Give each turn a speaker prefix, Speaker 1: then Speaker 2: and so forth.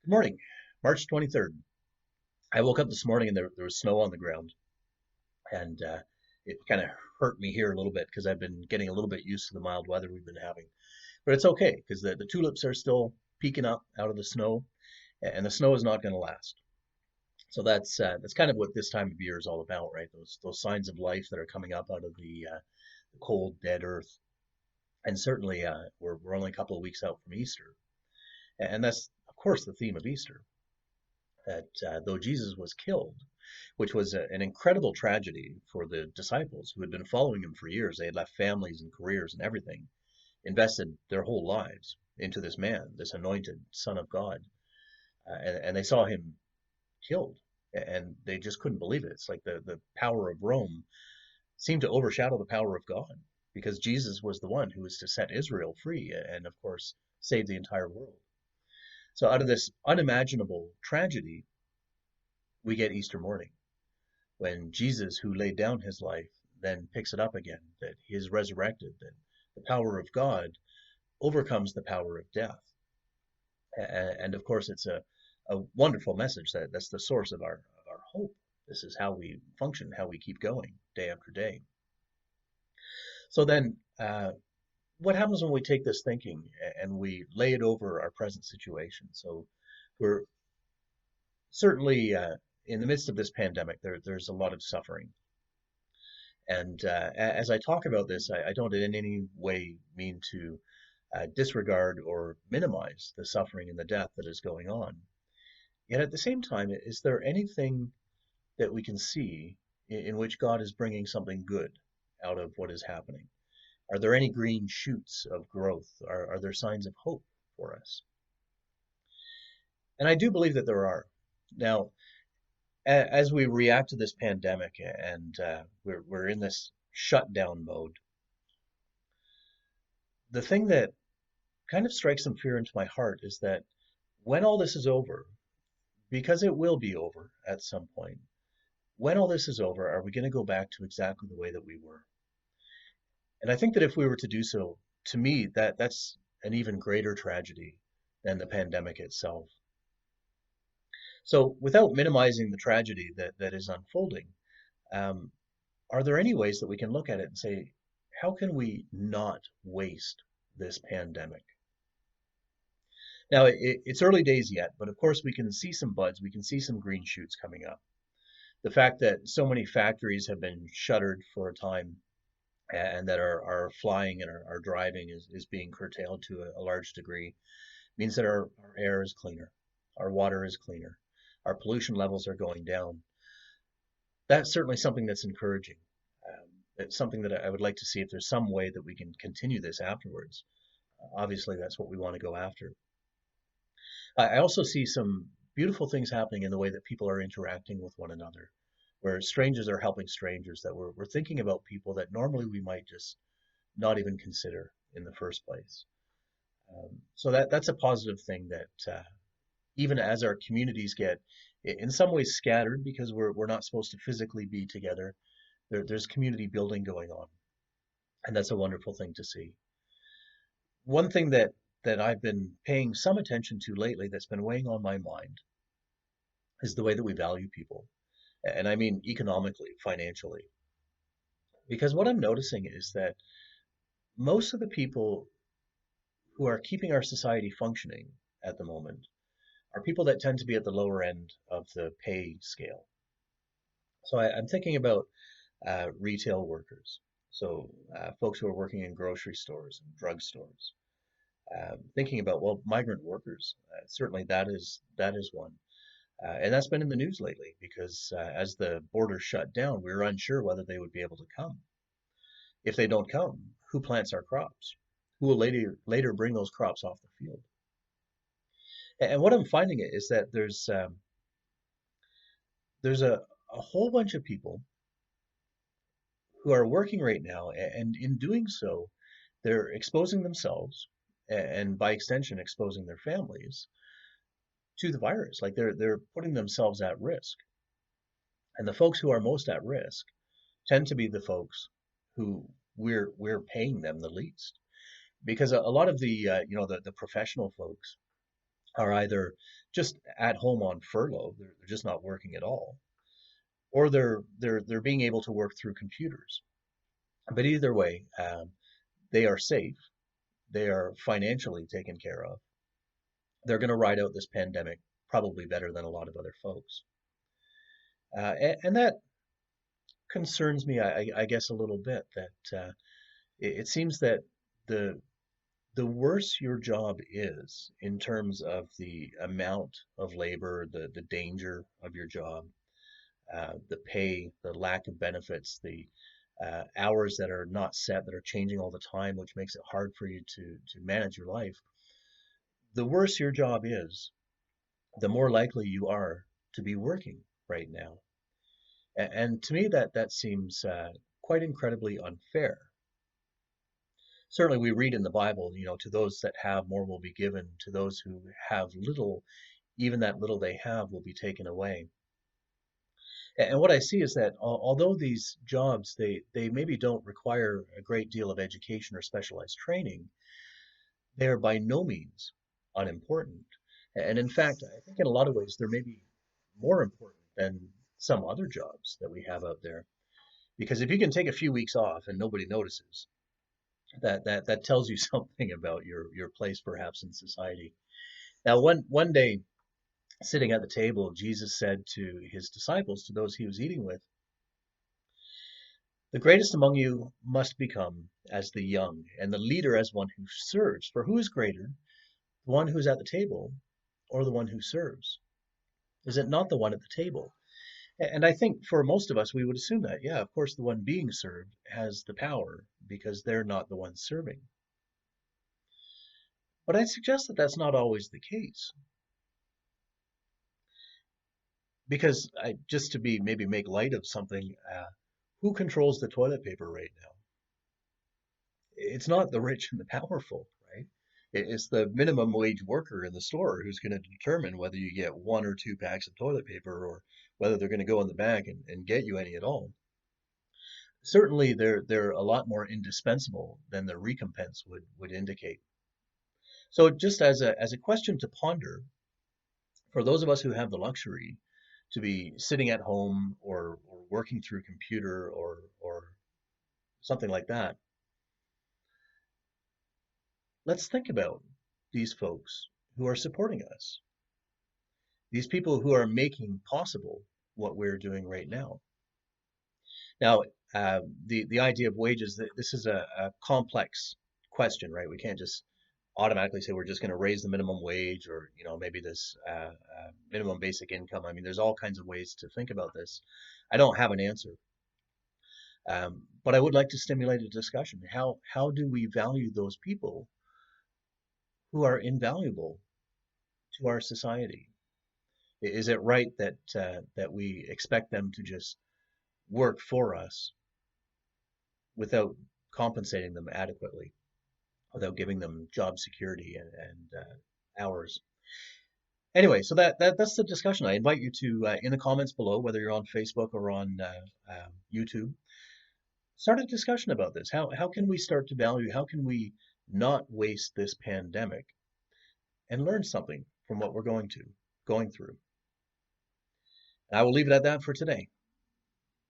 Speaker 1: Good morning, March 23rd. I woke up this morning and there was snow on the ground, and it kind of hurt me here a little bit because I've been getting a little bit used to the mild weather we've been having. But it's okay because the tulips are still peeking up out of the snow, and the snow is not going to last. So that's kind of what this time of year is all about, right? Those signs of life that are coming up out of the cold, dead earth. And certainly, we're only a couple of weeks out from Easter, and that's of course the theme of Easter. That though Jesus was killed, which was an incredible tragedy for the disciples who had been following him for years. They had left families and careers and everything, invested their whole lives into this man, this anointed Son of God, and they saw him killed, and they just couldn't believe it. It's like the power of Rome seemed to overshadow the power of God because Jesus was the one who was to set Israel free and, of course, save the entire world. So out of this unimaginable tragedy, we get Easter morning when Jesus, who laid down his life, then picks it up again, that he is resurrected, that the power of God overcomes the power of death. And of course, it's a wonderful message that's the source of our hope. This is how we function, how we keep going day after day. So then, what happens when we take this thinking and we lay it over our present situation? So we're certainly in the midst of this pandemic, there's a lot of suffering. And as I talk about this, I don't in any way mean to disregard or minimize the suffering and the death that is going on. Yet at the same time, is there anything that we can see in which God is bringing something good out of what is happening? Are there any green shoots of growth? Are there signs of hope for us? And I do believe that there are. Now, as we react to this pandemic and we're in this shutdown mode, the thing that kind of strikes some fear into my heart is that when all this is over, because it will be over at some point, when all this is over, are we going to go back to exactly the way that we were? And I think that if we were to do so, to me, that's an even greater tragedy than the pandemic itself. So, without minimizing the tragedy that is unfolding, um, are there any ways that we can look at it and say, how can we not waste this pandemic? Now, it's early days yet, but of course we can see some buds, we can see some green shoots coming up. The fact that so many factories have been shuttered for a time and that our flying and our driving is being curtailed to a large degree means that our air is cleaner, our water is cleaner, our pollution levels are going down. That's certainly something that's encouraging. It's something that I would like to see if there's some way that we can continue this afterwards. Obviously, that's what we want to go after. I also see some beautiful things happening in the way that people are interacting with one another, where strangers are helping strangers, that we're thinking about people that normally we might just not even consider in the first place. So that's a positive thing that even as our communities get in some ways scattered because we're not supposed to physically be together, there's community building going on, and that's a wonderful thing to see. One thing that I've been paying some attention to lately that's been weighing on my mind is the way that we value people. And I mean economically, financially. Because what I'm noticing is that most of the people who are keeping our society functioning at the moment are people that tend to be at the lower end of the pay scale. So I'm thinking about retail workers. So folks who are working in grocery stores and drugstores. Thinking about, well, migrant workers. Certainly that is one. And that's been in the news lately because as the border shut down, we were unsure whether they would be able to come. If they don't come, who plants our crops? Who will later bring those crops off the field? And what I'm finding is that there's a whole bunch of people who are working right now, and in doing so, they're exposing themselves and by extension exposing their families to the virus. Like they're putting themselves at risk. And the folks who are most at risk tend to be the folks who we're paying them the least. Because a lot of the the professional folks are either just at home on furlough, they're just not working at all, or they're being able to work through computers. But either way, they are safe. They are financially taken care of. They're going to ride out this pandemic probably better than a lot of other folks. And that concerns me, I guess, a little bit that it seems that the the worse your job is in terms of the amount of labor, the danger of your job, the pay, the lack of benefits, the hours that are not set, that are changing all the time, which makes it hard for you to manage your life. The worse your job is, the more likely you are to be working right now. And to me, that seems quite incredibly unfair. Certainly, we read in the Bible, to those that have more will be given, to those who have little, even that little they have will be taken away. And what I see is that although these jobs they maybe don't require a great deal of education or specialized training, they are by no means unimportant. And in fact, I think in a lot of ways they're maybe more important than some other jobs that we have out there. Because if you can take a few weeks off and nobody notices, that tells you something about your place perhaps in society. Now, one day, sitting at the table, Jesus said to his disciples, to those he was eating with, "The greatest among you must become as the young, and the leader as one who serves. For who is greater, the one who is at the table, or the one who serves? Is it not the one at the table?" And I think for most of us, we would assume that, yeah, of course, the one being served has the power because they're not the one serving. But I suggest that that's not always the case. Because just to be maybe make light of something, who controls the toilet paper right now? It's not the rich and the powerful, right? It's the minimum wage worker in the store who's going to determine whether you get one or two packs of toilet paper or whether they're going to go in the bag and get you any at all. Certainly, they're a lot more indispensable than the recompense would indicate. So just as a question to ponder, for those of us who have the luxury to be sitting at home or working through computer or something like that, let's think about these folks who are supporting us, these people who are making possible what we're doing right now. Now, the idea of wages, this is a complex question, right? We can't just automatically say we're just going to raise the minimum wage or maybe this minimum basic income. I mean, there's all kinds of ways to think about this. I don't have an answer, but I would like to stimulate a discussion. How do we value those people who are invaluable to our society? Is it right that we expect them to just work for us without compensating them adequately, without giving them job security and hours? Anyway, so that's the discussion. I invite you to in the comments below, whether you're on Facebook or on YouTube, start a discussion about this. How can we start to value? How can we not waste this pandemic and learn something from what we're going through? I will leave it at that for today.